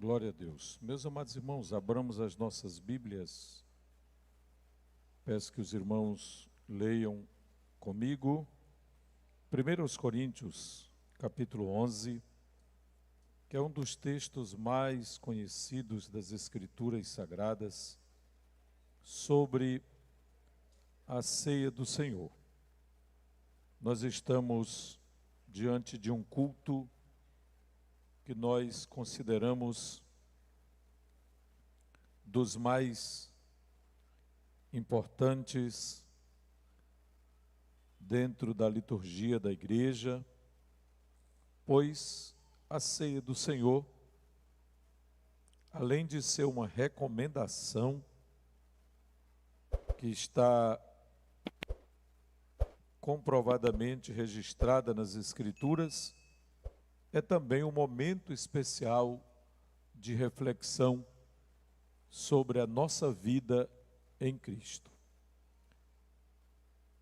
Glória a Deus. Meus amados irmãos, abramos as nossas Bíblias. Peço que os irmãos leiam comigo 1 Coríntios, capítulo 11, que é um dos textos mais conhecidos das Escrituras Sagradas sobre a ceia do Senhor. Nós estamos diante de um culto que nós consideramos dos mais importantes dentro da liturgia da igreja, pois a ceia do Senhor, além de ser uma recomendação que está comprovadamente registrada nas Escrituras, é também um momento especial de reflexão sobre a nossa vida em Cristo.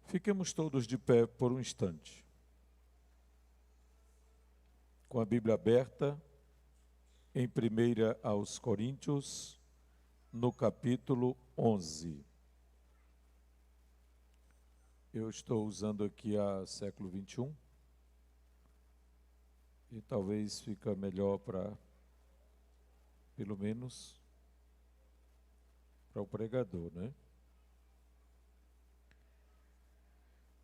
Fiquemos todos de pé por um instante, com a Bíblia aberta em 1 aos Coríntios, no capítulo 11. Eu estou usando aqui a século 21. E talvez fica melhor pelo menos, para o pregador, né?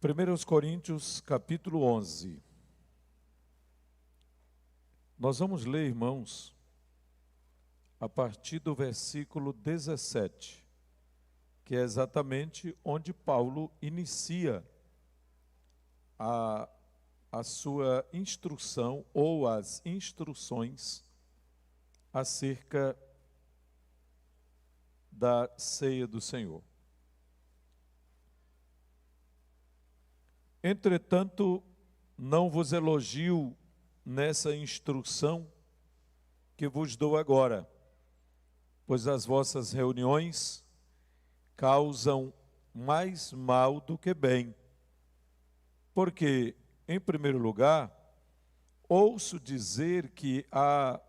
1 Coríntios, capítulo 11. Nós vamos ler, irmãos, a partir do versículo 17, que é exatamente onde Paulo inicia a sua instrução ou as instruções acerca da ceia do Senhor. Entretanto, não vos elogio nessa instrução que vos dou agora, pois as vossas reuniões causam mais mal do que bem. Porque, em primeiro lugar, ouço dizer que há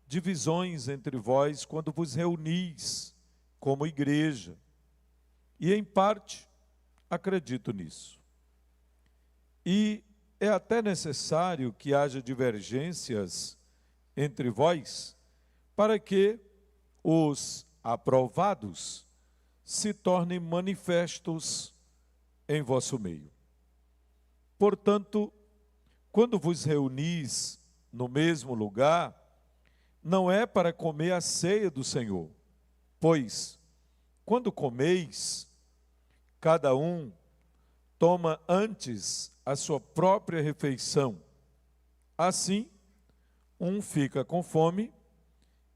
divisões entre vós quando vos reunis como igreja. E, em parte, acredito nisso. E é até necessário que haja divergências entre vós, para que os aprovados se tornem manifestos em vosso meio. Portanto, quando vos reunis no mesmo lugar, não é para comer a ceia do Senhor, pois, quando comeis, cada um toma antes a sua própria refeição. Assim, um fica com fome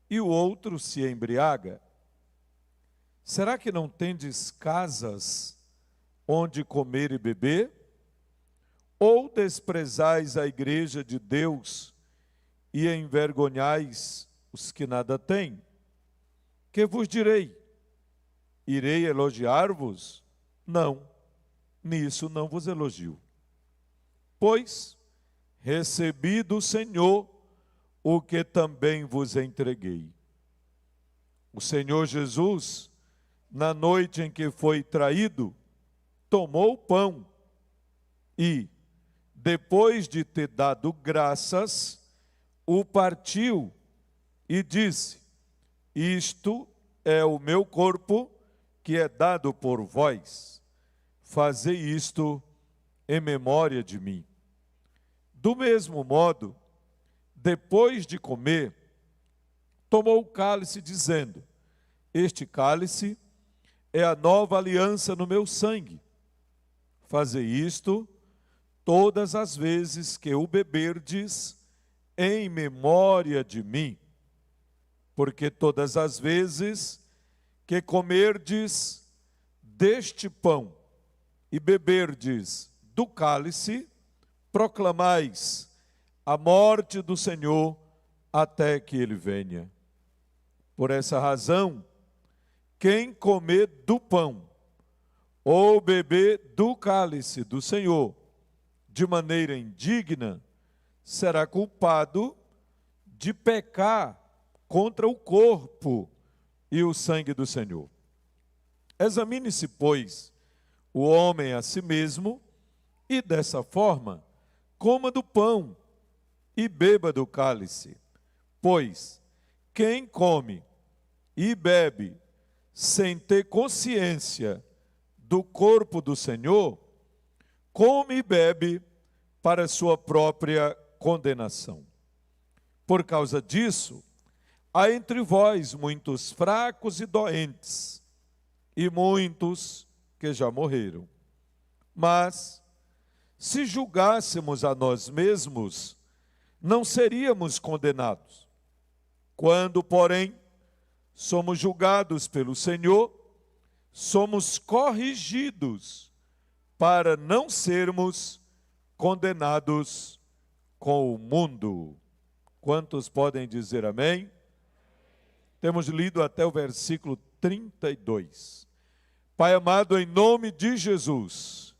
e o outro se embriaga. Será que não tendes casas onde comer e beber? Ou desprezais a igreja de Deus e envergonhais os que nada têm? Que vos direi? Irei elogiar-vos? Não, nisso não vos elogio. Pois recebi do Senhor o que também vos entreguei. O Senhor Jesus, na noite em que foi traído, tomou o pão e, depois de ter dado graças, o partiu e disse: isto é o meu corpo que é dado por vós. Fazei isto em memória de mim. Do mesmo modo, depois de comer, tomou o cálice, dizendo: este cálice é a nova aliança no meu sangue. Fazei isto todas as vezes que o beberdes em memória de mim. Porque todas as vezes que comerdes deste pão e beberdes do cálice, proclamais a morte do Senhor até que ele venha. Por essa razão, quem comer do pão ou beber do cálice do Senhor de maneira indigna, será culpado de pecar contra o corpo e o sangue do Senhor. Examine-se, pois, o homem a si mesmo, e dessa forma coma do pão e beba do cálice. Pois quem come e bebe sem ter consciência do corpo do Senhor, come e bebe para sua própria condenação. Por causa disso, há entre vós muitos fracos e doentes, e muitos que já morreram. Mas, se julgássemos a nós mesmos, não seríamos condenados. Quando, porém, somos julgados pelo Senhor, somos corrigidos para não sermos condenados com o mundo. Quantos podem dizer amém? Temos lido até o versículo 32. Pai amado, em nome de Jesus,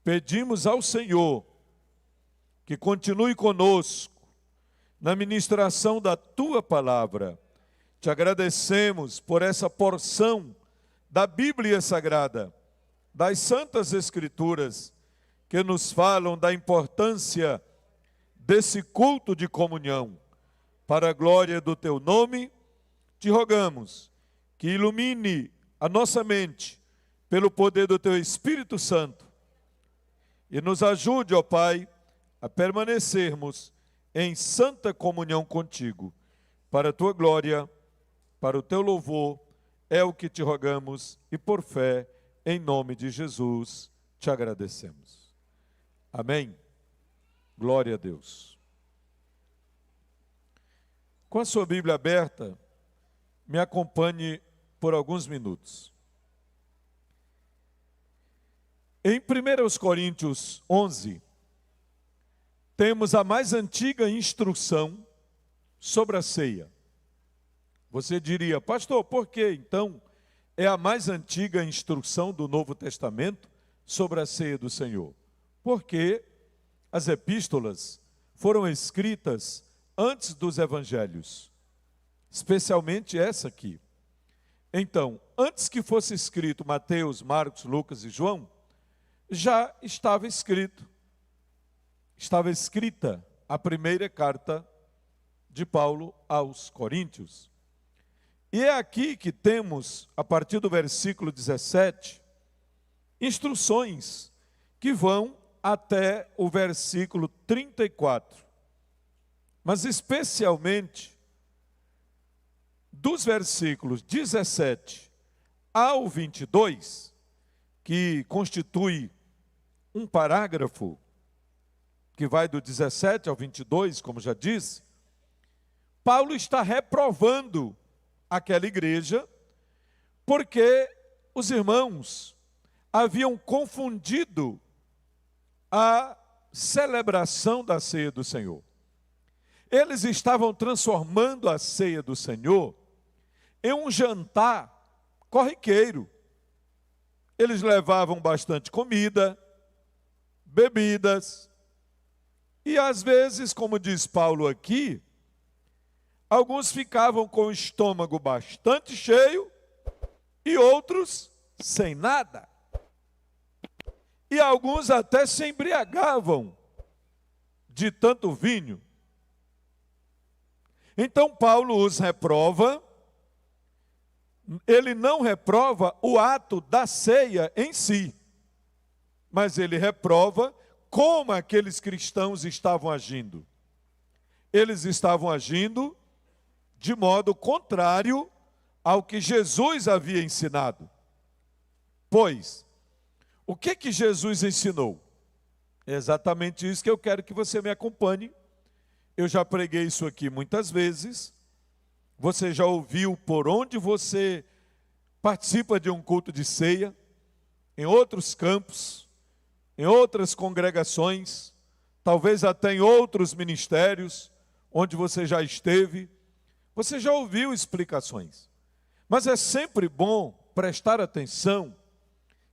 pedimos ao Senhor que continue conosco na ministração da Tua palavra. Te agradecemos por essa porção da Bíblia Sagrada, das Santas Escrituras, que nos falam da importância desse culto de comunhão. Para a glória do Teu nome, te rogamos que ilumine a nossa mente pelo poder do Teu Espírito Santo e nos ajude, ó Pai, a permanecermos em santa comunhão contigo. Para a Tua glória, para o Teu louvor, é o que te rogamos e por fé, em nome de Jesus, te agradecemos. Amém? Glória a Deus. Com a sua Bíblia aberta, me acompanhe por alguns minutos. Em 1 Coríntios 11, temos a mais antiga instrução sobre a ceia. Você diria, pastor, por que então é a mais antiga instrução do Novo Testamento sobre a ceia do Senhor? Porque as epístolas foram escritas antes dos evangelhos, especialmente essa aqui. Então, antes que fosse escrito Mateus, Marcos, Lucas e João, já estava escrita a primeira carta de Paulo aos Coríntios. E é aqui que temos, a partir do versículo 17, instruções que vão até o versículo 34. Mas especialmente dos versículos 17 ao 22, que constitui um parágrafo que vai do 17 ao 22, como já disse, Paulo está reprovando aquela igreja, porque os irmãos haviam confundido a celebração da ceia do Senhor. Eles estavam transformando a ceia do Senhor em um jantar corriqueiro. Eles levavam bastante comida, bebidas, e às vezes, como diz Paulo aqui, alguns ficavam com o estômago bastante cheio e outros sem nada. E alguns até se embriagavam de tanto vinho. Então Paulo os reprova. Ele não reprova o ato da ceia em si, mas ele reprova como aqueles cristãos estavam agindo. Eles estavam agindo de modo contrário ao que Jesus havia ensinado. Pois, o que Jesus ensinou? É exatamente isso que eu quero que você me acompanhe. Eu já preguei isso aqui muitas vezes. Você já ouviu por onde você participa de um culto de ceia, em outros campos, em outras congregações, talvez até em outros ministérios, onde você já esteve. Você já ouviu explicações. Mas é sempre bom prestar atenção,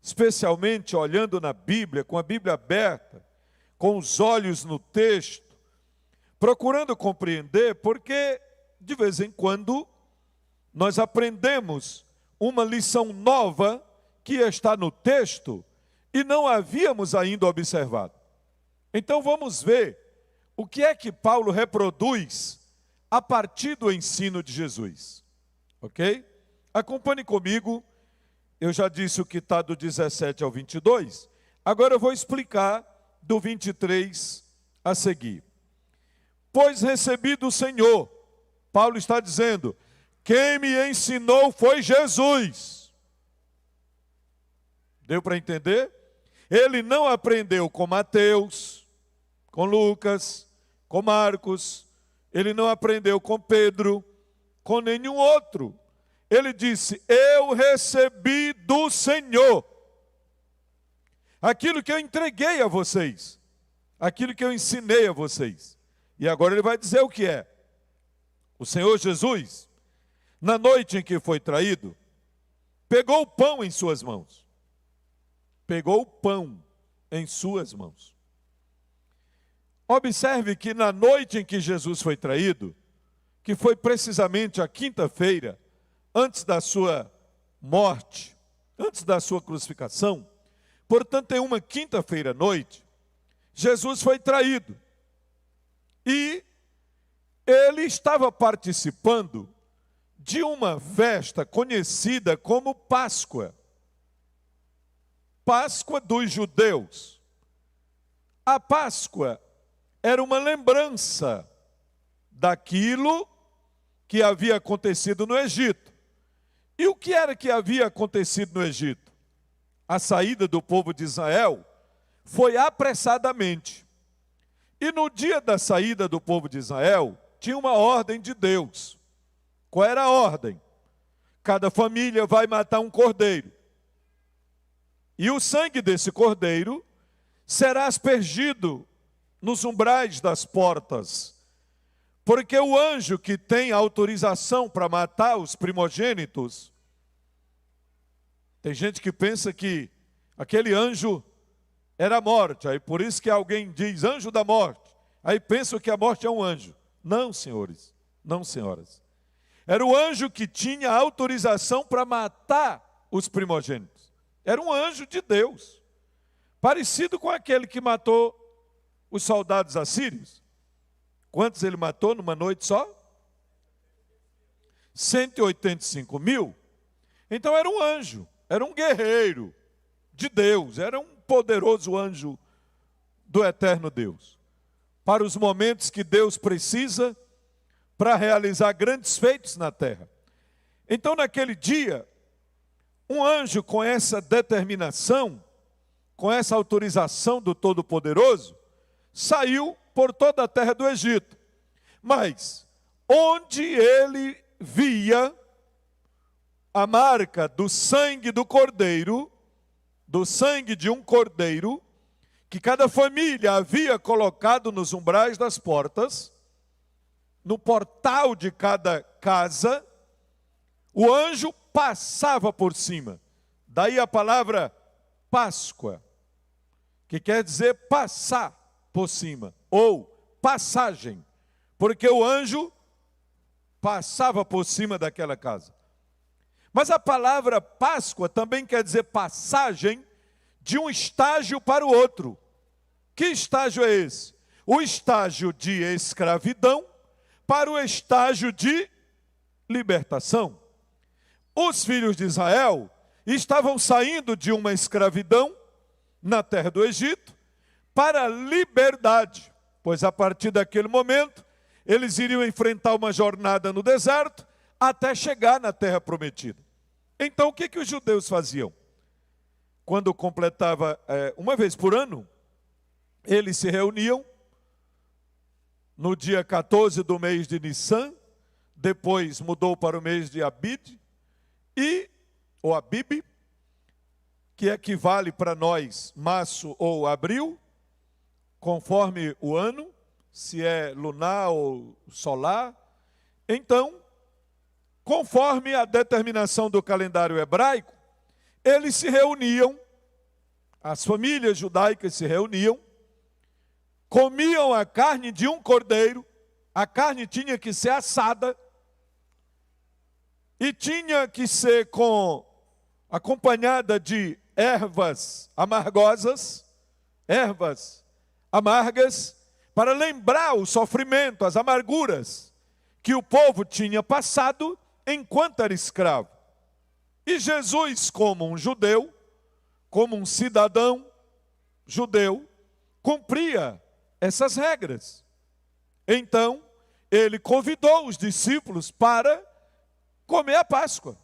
especialmente olhando na Bíblia, com a Bíblia aberta, com os olhos no texto, procurando compreender, porque de vez em quando, nós aprendemos uma lição nova que está no texto e não havíamos ainda observado. Então vamos ver o que é que Paulo reproduz a partir do ensino de Jesus. Ok? Acompanhe comigo, eu já disse o que está do 17 ao 22, agora eu vou explicar do 23 a seguir. Pois recebi do Senhor, Paulo está dizendo, quem me ensinou foi Jesus. Deu para entender? Ele não aprendeu com Mateus, com Lucas, com Marcos, ele não aprendeu com Pedro, com nenhum outro. Ele disse, eu recebi do Senhor aquilo que eu entreguei a vocês, aquilo que eu ensinei a vocês. E agora ele vai dizer o que é. O Senhor Jesus, na noite em que foi traído, pegou o pão em suas mãos. Pegou o pão em suas mãos. Observe que na noite em que Jesus foi traído, que foi precisamente a quinta-feira, antes da sua morte, antes da sua crucificação, portanto, em uma quinta-feira à noite, Jesus foi traído. E ele estava participando de uma festa conhecida como Páscoa. Páscoa dos judeus. A Páscoa era uma lembrança daquilo que havia acontecido no Egito. E o que era que havia acontecido no Egito? A saída do povo de Israel foi apressadamente. E no dia da saída do povo de Israel, tinha uma ordem de Deus. Qual era a ordem? Cada família vai matar um cordeiro. E o sangue desse cordeiro será aspergido nos umbrais das portas. Porque o anjo que tem autorização para matar os primogênitos, tem gente que pensa que aquele anjo era a morte, aí por isso que alguém diz anjo da morte, aí pensa que a morte é um anjo. Não, senhores, não, senhoras. Era o anjo que tinha autorização para matar os primogênitos. Era um anjo de Deus, parecido com aquele que matou os soldados assírios. Quantos ele matou numa noite só? 185 mil. Então era um anjo, era um guerreiro de Deus, era um poderoso anjo do eterno Deus. Para os momentos que Deus precisa para realizar grandes feitos na terra. Então naquele dia, um anjo com essa determinação, com essa autorização do Todo-Poderoso, saiu por toda a terra do Egito. Mas, onde ele via a marca do sangue do cordeiro, do sangue de um cordeiro, que cada família havia colocado nos umbrais das portas, no portal de cada casa, o anjo passava por cima. Daí a palavra Páscoa, que quer dizer passar por cima, ou passagem, porque o anjo passava por cima daquela casa. Mas a palavra Páscoa também quer dizer passagem de um estágio para o outro. Que estágio é esse? O estágio de escravidão para o estágio de libertação. Os filhos de Israel estavam saindo de uma escravidão na terra do Egito para a liberdade, pois a partir daquele momento eles iriam enfrentar uma jornada no deserto até chegar na terra prometida. Então o que os judeus faziam? Quando completava uma vez por ano, eles se reuniam no dia 14 do mês de Nissan, depois mudou para o mês de Abib, ou Abib, que equivale para nós março ou abril, conforme o ano, se é lunar ou solar. Então, conforme a determinação do calendário hebraico, eles se reuniam, as famílias judaicas se reuniam, comiam a carne de um cordeiro, a carne tinha que ser assada, e tinha que ser acompanhada de ervas amargosas, ervas amargas, para lembrar o sofrimento, as amarguras que o povo tinha passado enquanto era escravo. E Jesus, como um judeu, como um cidadão judeu, cumpria essas regras. Então, ele convidou os discípulos para comer a Páscoa,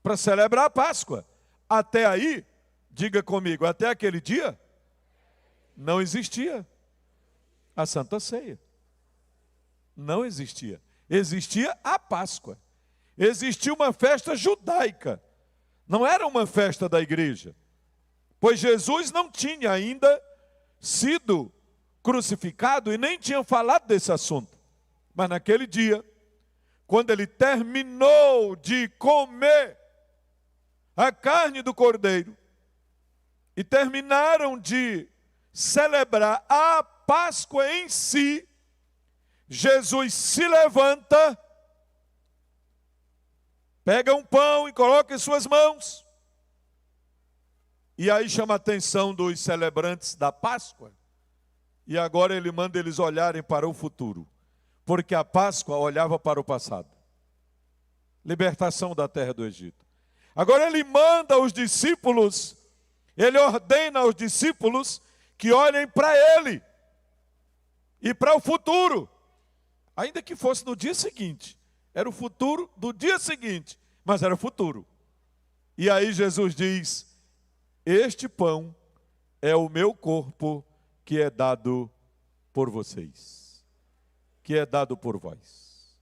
para celebrar a Páscoa. Até aí, diga comigo, até aquele dia, não existia a Santa Ceia. Não existia. Existia a Páscoa. Existia uma festa judaica. Não era uma festa da igreja. Pois Jesus não tinha ainda sido crucificado e nem tinha falado desse assunto. Mas naquele dia, quando ele terminou de comer a carne do cordeiro e terminaram de celebrar a Páscoa em si, Jesus se levanta, pega um pão e coloca em suas mãos. E aí chama a atenção dos celebrantes da Páscoa. E agora ele manda eles olharem para o futuro. Porque a Páscoa olhava para o passado. Libertação da terra do Egito. Agora ele manda os discípulos, ele ordena aos discípulos que olhem para ele e para o futuro. Ainda que fosse no dia seguinte. Era o futuro do dia seguinte, mas era o futuro. E aí Jesus diz: este pão é o meu corpo que é dado por vocês, que é dado por vós.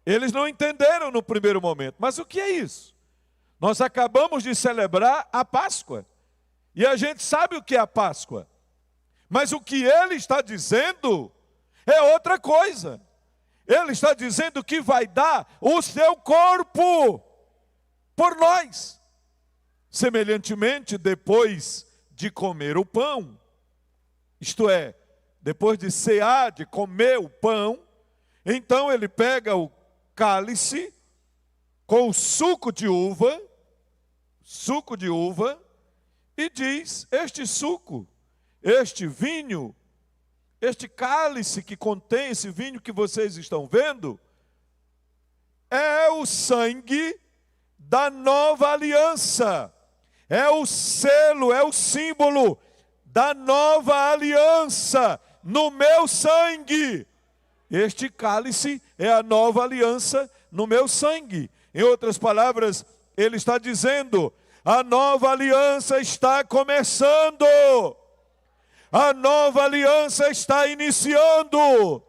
Eles não entenderam no primeiro momento, mas o que é isso? Nós acabamos de celebrar a Páscoa, e a gente sabe o que é a Páscoa, mas o que ele está dizendo é outra coisa. Ele está dizendo que vai dar o seu corpo por nós. Semelhantemente, depois de comer o pão, isto é, depois de cear, de comer o pão, então ele pega o cálice com o suco de uva, e diz: este suco, este vinho, este cálice que contém esse vinho que vocês estão vendo, é o sangue da nova aliança. É o selo, é o símbolo da nova aliança no meu sangue. Este cálice é a nova aliança no meu sangue. Em outras palavras, ele está dizendo: a nova aliança está começando. A nova aliança está iniciando.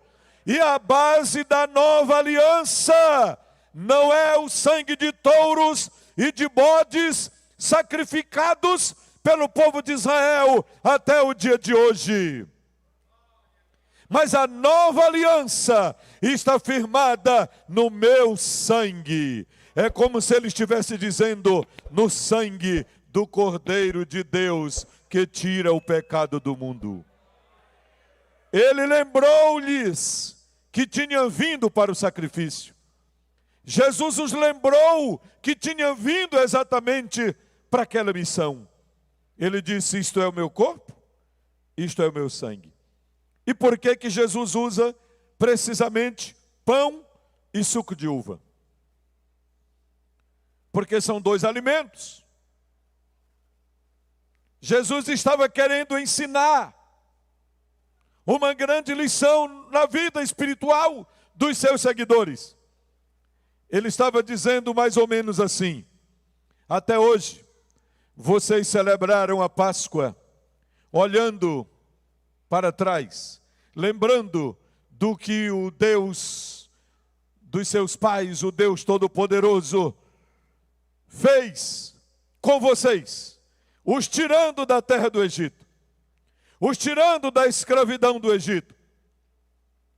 E a base da nova aliança não é o sangue de touros e de bodes sacrificados pelo povo de Israel até o dia de hoje. Mas a nova aliança está firmada no meu sangue. É como se ele estivesse dizendo: no sangue do Cordeiro de Deus que tira o pecado do mundo. Ele lembrou-lhes que tinha vindo para o sacrifício. Jesus os lembrou que tinha vindo exatamente para aquela missão. Ele disse: isto é o meu corpo, isto é o meu sangue. E por que que Jesus usa precisamente pão e suco de uva? Porque são dois alimentos. Jesus estava querendo ensinar uma grande lição na vida espiritual dos seus seguidores. Ele estava dizendo mais ou menos assim: até hoje, vocês celebraram a Páscoa olhando para trás, lembrando do que o Deus dos seus pais, o Deus Todo-Poderoso, fez com vocês, os tirando da terra do Egito, os tirando da escravidão do Egito.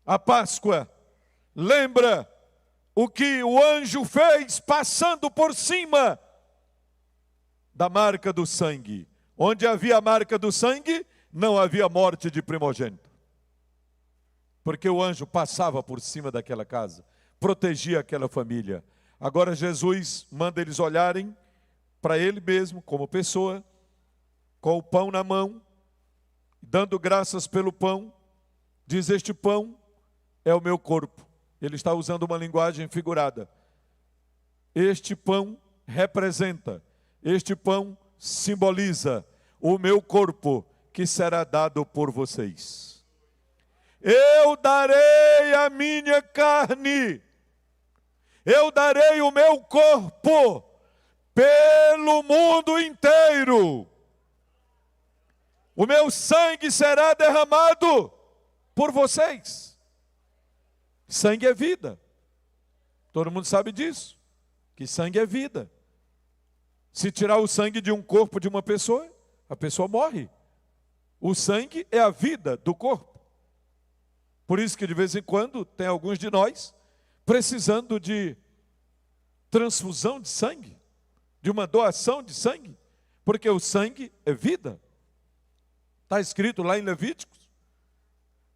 A Páscoa lembra o que o anjo fez passando por cima da marca do sangue. Onde havia a marca do sangue, não havia morte de primogênito. Porque o anjo passava por cima daquela casa, protegia aquela família. Agora Jesus manda eles olharem para ele mesmo, como pessoa, com o pão na mão, dando graças pelo pão, diz: este pão é o meu corpo. Ele está usando uma linguagem figurada. Este pão representa, este pão simboliza o meu corpo que será dado por vocês. Eu darei a minha carne, eu darei o meu corpo pelo mundo inteiro. O meu sangue será derramado por vocês. Sangue é vida. Todo mundo sabe disso, que sangue é vida. Se tirar o sangue de um corpo de uma pessoa, a pessoa morre. O sangue é a vida do corpo. Por isso que de vez em quando tem alguns de nós precisando de transfusão de sangue, de uma doação de sangue, porque o sangue é vida. Está escrito lá em Levíticos.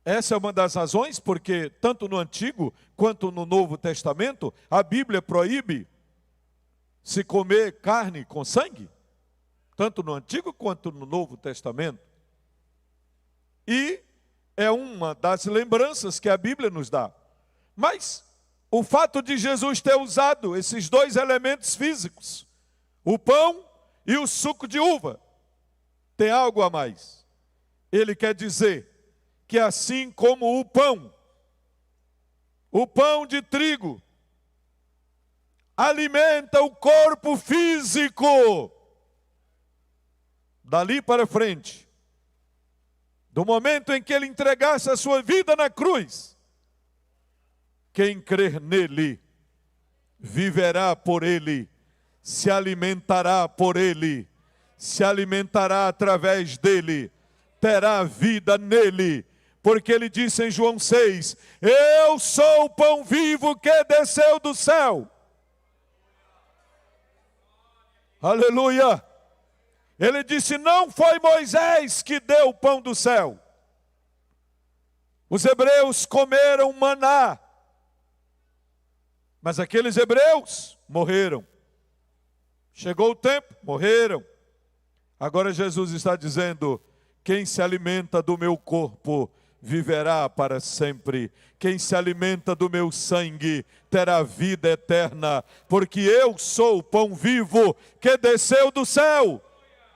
Essa é uma das razões porque tanto no Antigo quanto no Novo Testamento a Bíblia proíbe se comer carne com sangue, tanto no Antigo quanto no Novo Testamento. E é uma das lembranças que a Bíblia nos dá. Mas o fato de Jesus ter usado esses dois elementos físicos, o pão e o suco de uva, tem algo a mais. Ele quer dizer que assim como o pão de trigo, alimenta o corpo físico, dali para frente, do momento em que ele entregasse a sua vida na cruz, quem crer nele, viverá por ele, se alimentará por ele, se alimentará através dele, terá vida nele. Porque ele disse em João 6, eu sou o pão vivo que desceu do céu. Aleluia! Ele disse, não foi Moisés que deu o pão do céu. Os hebreus comeram maná, mas aqueles hebreus morreram. Chegou o tempo, morreram. Agora Jesus está dizendo, quem se alimenta do meu corpo viverá para sempre. Quem se alimenta do meu sangue terá vida eterna, porque eu sou o pão vivo que desceu do céu.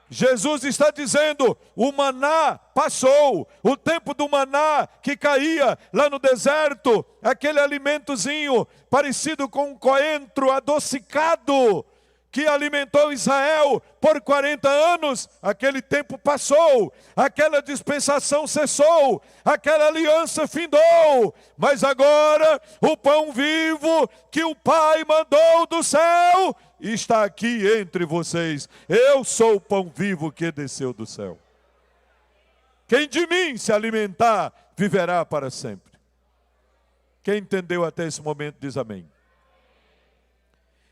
Jesus está dizendo, o maná passou, o tempo do maná que caía lá no deserto, aquele alimentozinho parecido com um coentro adocicado, que alimentou Israel por 40 anos, aquele tempo passou, aquela dispensação cessou, aquela aliança findou, mas agora o pão vivo que o Pai mandou do céu está aqui entre vocês. Eu sou o pão vivo que desceu do céu. Quem de mim se alimentar, viverá para sempre. Quem entendeu até esse momento diz amém.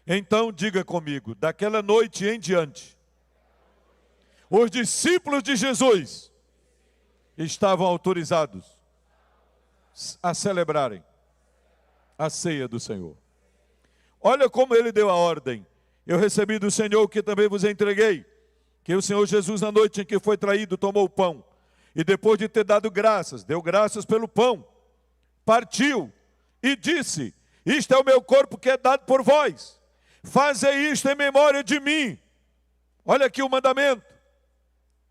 Então diga comigo, daquela noite em diante, os discípulos de Jesus estavam autorizados a celebrarem a ceia do Senhor. Olha como ele deu a ordem. Eu recebi do Senhor o que também vos entreguei, que o Senhor Jesus na noite em que foi traído tomou o pão, e depois de ter dado graças, deu graças pelo pão, partiu e disse, isto é o meu corpo que é dado por vós. Fazei isto em memória de mim. Olha aqui o mandamento.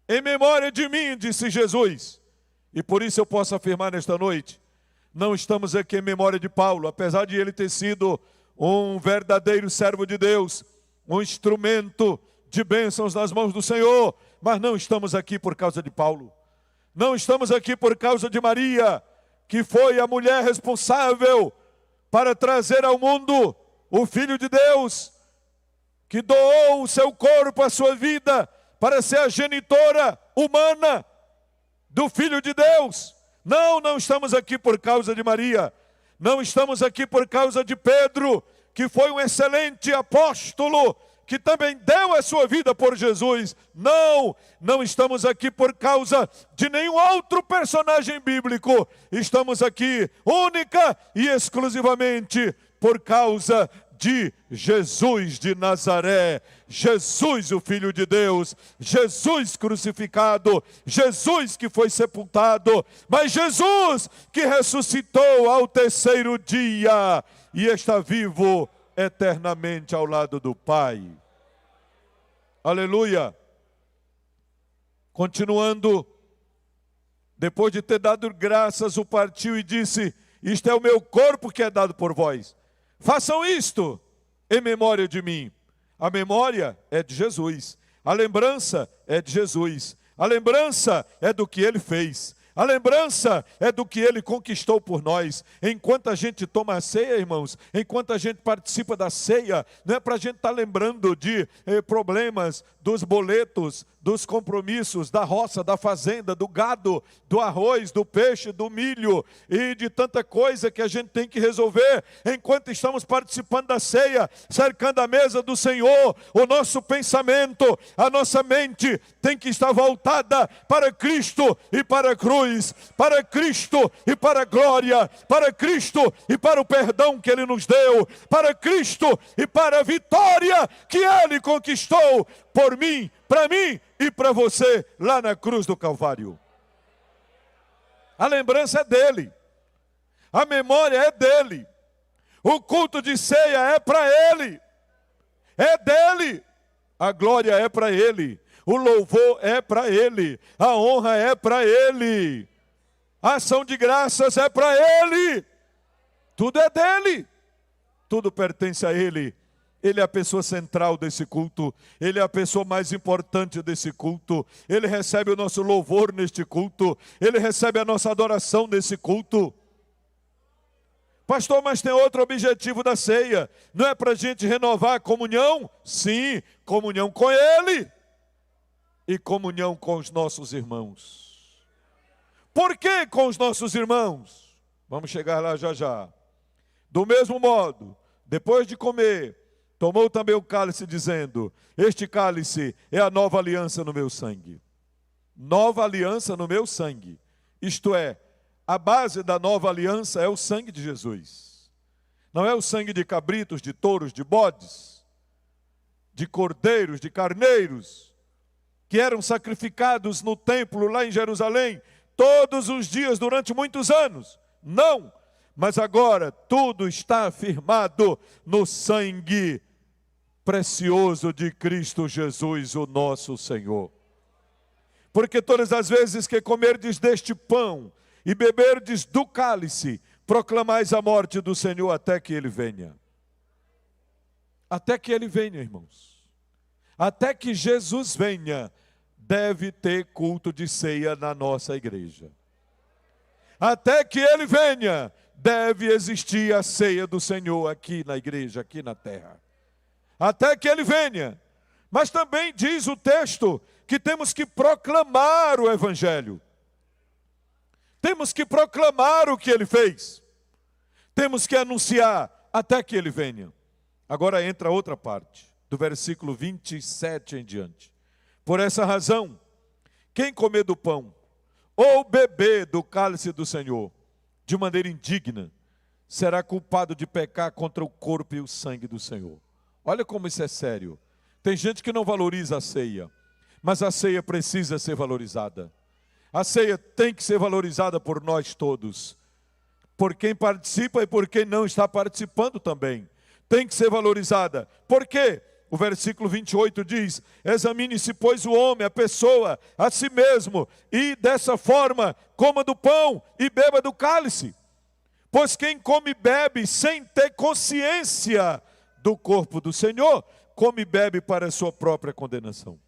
Em memória de mim, disse Jesus. E por isso eu posso afirmar nesta noite, não estamos aqui em memória de Paulo, apesar de ele ter sido um verdadeiro servo de Deus, um instrumento de bênçãos nas mãos do Senhor, mas não estamos aqui por causa de Paulo. Não estamos aqui por causa de Maria, que foi a mulher responsável para trazer ao mundo o Filho de Deus, que doou o seu corpo, a sua vida, para ser a genitora humana do Filho de Deus. Não estamos aqui por causa de Maria. Não estamos aqui por causa de Pedro, que foi um excelente apóstolo, que também deu a sua vida por Jesus. Não estamos aqui por causa de nenhum outro personagem bíblico. Estamos aqui única e exclusivamente por causa de Jesus de Nazaré, Jesus o Filho de Deus, Jesus crucificado, Jesus que foi sepultado, mas Jesus que ressuscitou ao terceiro dia e está vivo eternamente ao lado do Pai. Aleluia! Continuando, depois de ter dado graças, o partiu e disse: isto é o meu corpo que é dado por vós. Façam isto em memória de mim. A memória é de Jesus. A lembrança é de Jesus. A lembrança é do que Ele fez. A lembrança é do que Ele conquistou por nós. Enquanto a gente toma a ceia, irmãos, enquanto a gente participa da ceia, não é para a gente estar lembrando de problemas, dos boletos, dos compromissos, da roça, da fazenda, do gado, do arroz, do peixe, do milho e de tanta coisa que a gente tem que resolver. Enquanto estamos participando da ceia, cercando a mesa do Senhor, o nosso pensamento, a nossa mente tem que estar voltada para Cristo e para a cruz, para Cristo e para a glória, para Cristo e para o perdão que Ele nos deu, para Cristo e para a vitória que Ele conquistou por mim, para mim e para você lá na cruz do Calvário. A lembrança é dele, a memória é dele, o culto de ceia é para ele, é dele, a glória é para ele, o louvor é para ele, a honra é para ele, a ação de graças é para ele, tudo é dele, tudo pertence a ele. Ele é a pessoa central desse culto, Ele é a pessoa mais importante desse culto, Ele recebe o nosso louvor neste culto, Ele recebe a nossa adoração nesse culto. Pastor, mas tem outro objetivo da ceia, não é para a gente renovar a comunhão? Sim, comunhão com Ele e comunhão com os nossos irmãos. Por que com os nossos irmãos? Vamos chegar lá já já. Do mesmo modo, depois de comer, tomou também o cálice, dizendo: este cálice é a nova aliança no meu sangue. Nova aliança no meu sangue. Isto é, a base da nova aliança é o sangue de Jesus. Não é o sangue de cabritos, de touros, de bodes, de cordeiros, de carneiros, que eram sacrificados no templo lá em Jerusalém, todos os dias durante muitos anos. Não, mas agora tudo está firmado no sangue precioso de Cristo Jesus, o nosso Senhor. Porque todas as vezes que comerdes deste pão e beberdes do cálice, proclamais a morte do Senhor até que Ele venha. Até que Ele venha, irmãos. Até que Jesus venha, deve ter culto de ceia na nossa igreja. Até que Ele venha, deve existir a ceia do Senhor aqui na igreja, aqui na terra. Até que Ele venha. Mas também diz o texto que temos que proclamar o Evangelho. Temos que proclamar o que Ele fez. Temos que anunciar até que Ele venha. Agora entra outra parte, do versículo 27 em diante. Por essa razão, quem comer do pão ou beber do cálice do Senhor de maneira indigna, será culpado de pecar contra o corpo e o sangue do Senhor. Olha como isso é sério. Tem gente que não valoriza a ceia, mas a ceia precisa ser valorizada. A ceia tem que ser valorizada por nós todos. Por quem participa e por quem não está participando também. Tem que ser valorizada. Por quê? O versículo 28 diz: examine-se, pois, o homem, a pessoa, a si mesmo, e dessa forma coma do pão e beba do cálice. Pois quem come e bebe sem ter consciência do corpo do Senhor, come e bebe para a sua própria condenação.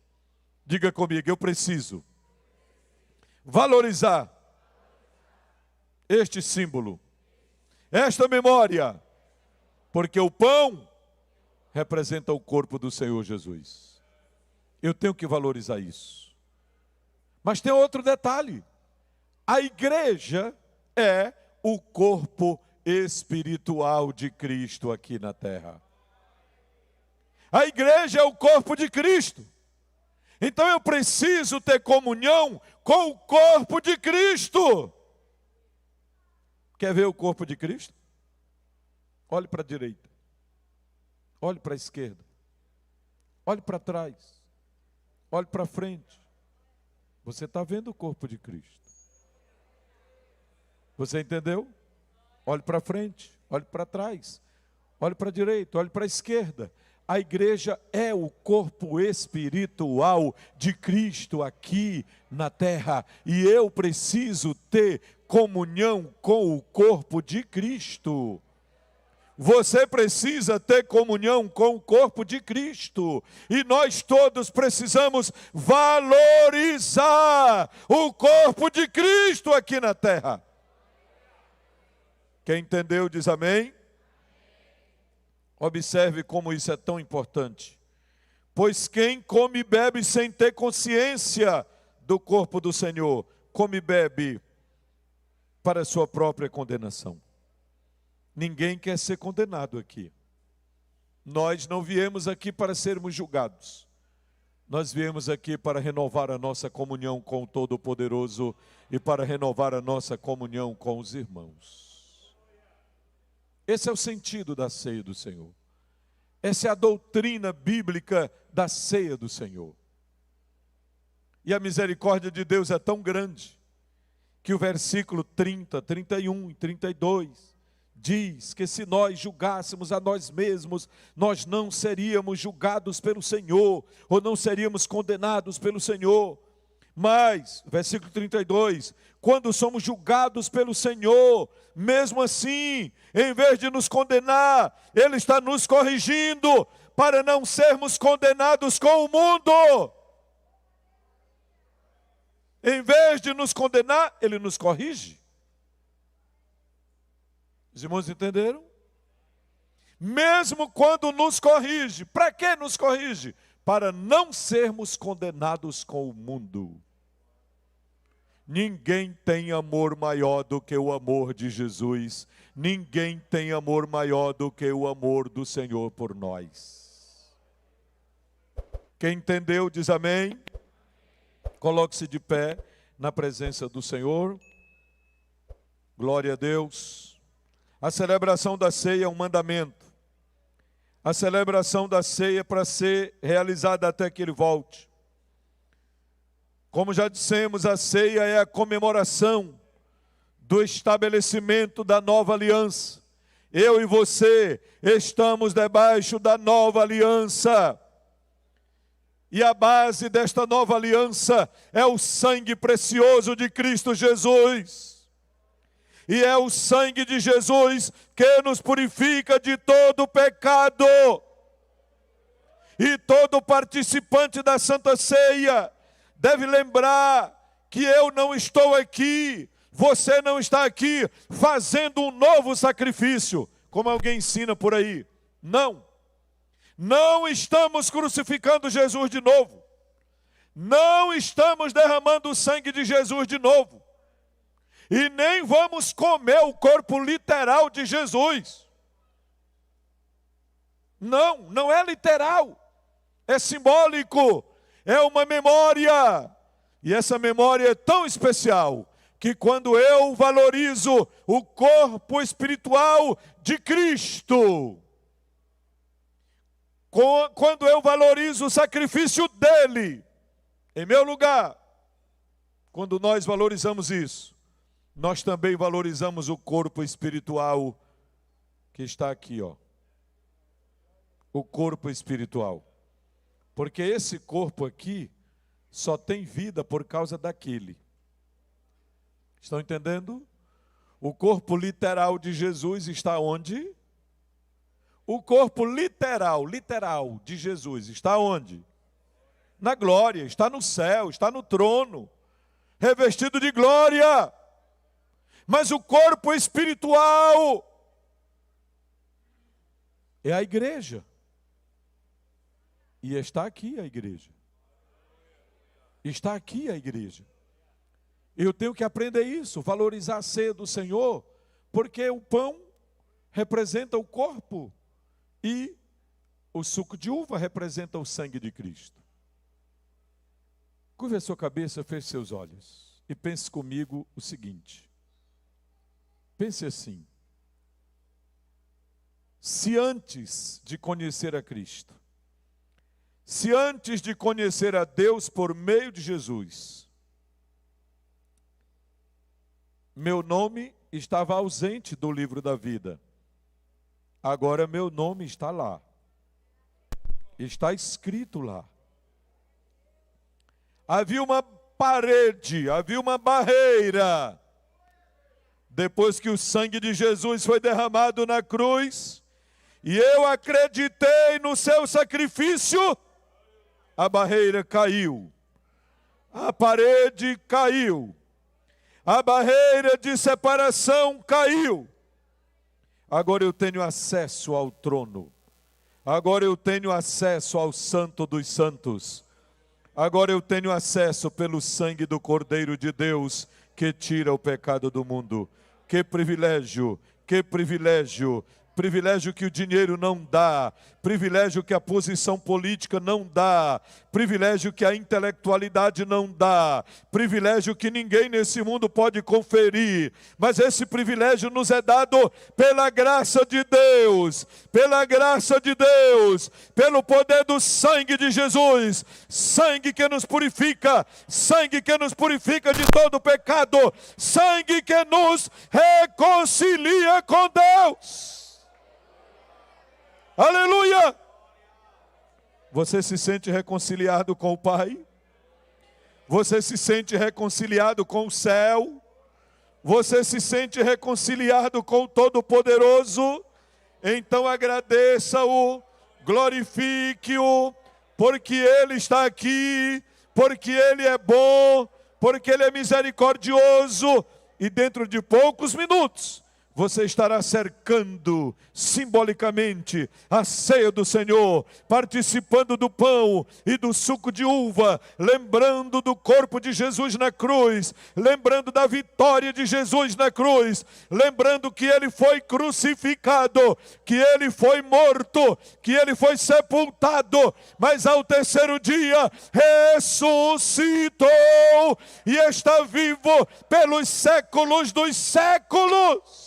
Diga comigo, eu preciso valorizar este símbolo, esta memória, porque o pão representa o corpo do Senhor Jesus. Eu tenho que valorizar isso. Mas tem outro detalhe. A igreja é o corpo espiritual de Cristo aqui na terra. A igreja é o corpo de Cristo. Então eu preciso ter comunhão com o corpo de Cristo. Quer ver o corpo de Cristo? Olhe para a direita. Olhe para a esquerda. Olhe para trás. Olhe para frente. Você está vendo o corpo de Cristo. Você entendeu? Olhe para frente, olhe para trás, olhe para a direita, olhe para a esquerda. A igreja é o corpo espiritual de Cristo aqui na terra. E eu preciso ter comunhão com o corpo de Cristo. Você precisa ter comunhão com o corpo de Cristo. E nós todos precisamos valorizar o corpo de Cristo aqui na terra. Quem entendeu diz amém. Observe como isso é tão importante. Pois quem come e bebe sem ter consciência do corpo do Senhor, come e bebe para a sua própria condenação. Ninguém quer ser condenado aqui. Nós não viemos aqui para sermos julgados. Nós viemos aqui para renovar a nossa comunhão com o Todo-Poderoso e para renovar a nossa comunhão com os irmãos. Esse é o sentido da ceia do Senhor. Essa é a doutrina bíblica da ceia do Senhor. E a misericórdia de Deus é tão grande que o versículo 30, 31 e 32 diz que se nós julgássemos a nós mesmos, nós não seríamos julgados pelo Senhor, ou não seríamos condenados pelo Senhor. Mas, versículo 32, quando somos julgados pelo Senhor, mesmo assim, em vez de nos condenar, Ele está nos corrigindo para não sermos condenados com o mundo. Em vez de nos condenar, Ele nos corrige. Os irmãos entenderam? Mesmo quando nos corrige, para que nos corrige? Para não sermos condenados com o mundo. Ninguém tem amor maior do que o amor de Jesus. Ninguém tem amor maior do que o amor do Senhor por nós. Quem entendeu diz amém. Coloque-se de pé na presença do Senhor. Glória a Deus. A celebração da ceia é um mandamento. A celebração da ceia é para ser realizada até que Ele volte. Como já dissemos, a ceia é a comemoração do estabelecimento da nova aliança. Eu e você estamos debaixo da nova aliança. E a base desta nova aliança é o sangue precioso de Cristo Jesus. E é o sangue de Jesus que nos purifica de todo pecado. E todo participante da Santa Ceia deve lembrar que eu não estou aqui, você não está aqui fazendo um novo sacrifício, como alguém ensina por aí. Não. Não estamos crucificando Jesus de novo. Não estamos derramando o sangue de Jesus de novo. E nem vamos comer o corpo literal de Jesus. Não, não é literal. É simbólico. É uma memória. E essa memória é tão especial que quando eu valorizo o corpo espiritual de Cristo, quando eu valorizo o sacrifício dele em meu lugar, quando nós valorizamos isso, nós também valorizamos o corpo espiritual que está aqui, ó. O corpo espiritual. Porque esse corpo aqui só tem vida por causa daquele. Estão entendendo? O corpo literal de Jesus está onde? O corpo literal de Jesus está onde? Na glória, está no céu, está no trono, revestido de glória. Mas o corpo espiritual é a igreja. E está aqui a igreja. Está aqui a igreja. Eu tenho que aprender isso, valorizar a ceia do Senhor, porque o pão representa o corpo e o suco de uva representa o sangue de Cristo. Curve a sua cabeça, feche seus olhos e pense comigo o seguinte. Pense assim. Se antes de conhecer a Cristo, se antes de conhecer a Deus por meio de Jesus, meu nome estava ausente do livro da vida, agora meu nome está lá, está escrito lá. Havia uma parede, havia uma barreira. Depois que o sangue de Jesus foi derramado na cruz, e eu acreditei no seu sacrifício, a barreira caiu, a parede caiu, a barreira de separação caiu. Agora eu tenho acesso ao trono, agora eu tenho acesso ao Santo dos Santos, agora eu tenho acesso pelo sangue do Cordeiro de Deus que tira o pecado do mundo. Que privilégio, que privilégio. Privilégio que o dinheiro não dá, privilégio que a posição política não dá, privilégio que a intelectualidade não dá, privilégio que ninguém nesse mundo pode conferir, mas esse privilégio nos é dado pela graça de Deus, pela graça de Deus, pelo poder do sangue de Jesus, sangue que nos purifica de todo pecado, sangue que nos reconcilia com Deus. Aleluia! Você se sente reconciliado com o Pai? Você se sente reconciliado com o céu? Você se sente reconciliado com o Todo-Poderoso? Então agradeça-o, glorifique-o, porque Ele está aqui, porque Ele é bom, porque Ele é misericordioso, e dentro de poucos minutos, você estará cercando simbolicamente a ceia do Senhor, participando do pão e do suco de uva, lembrando do corpo de Jesus na cruz, lembrando da vitória de Jesus na cruz, lembrando que Ele foi crucificado, que Ele foi morto, que Ele foi sepultado, mas ao terceiro dia ressuscitou e está vivo pelos séculos dos séculos.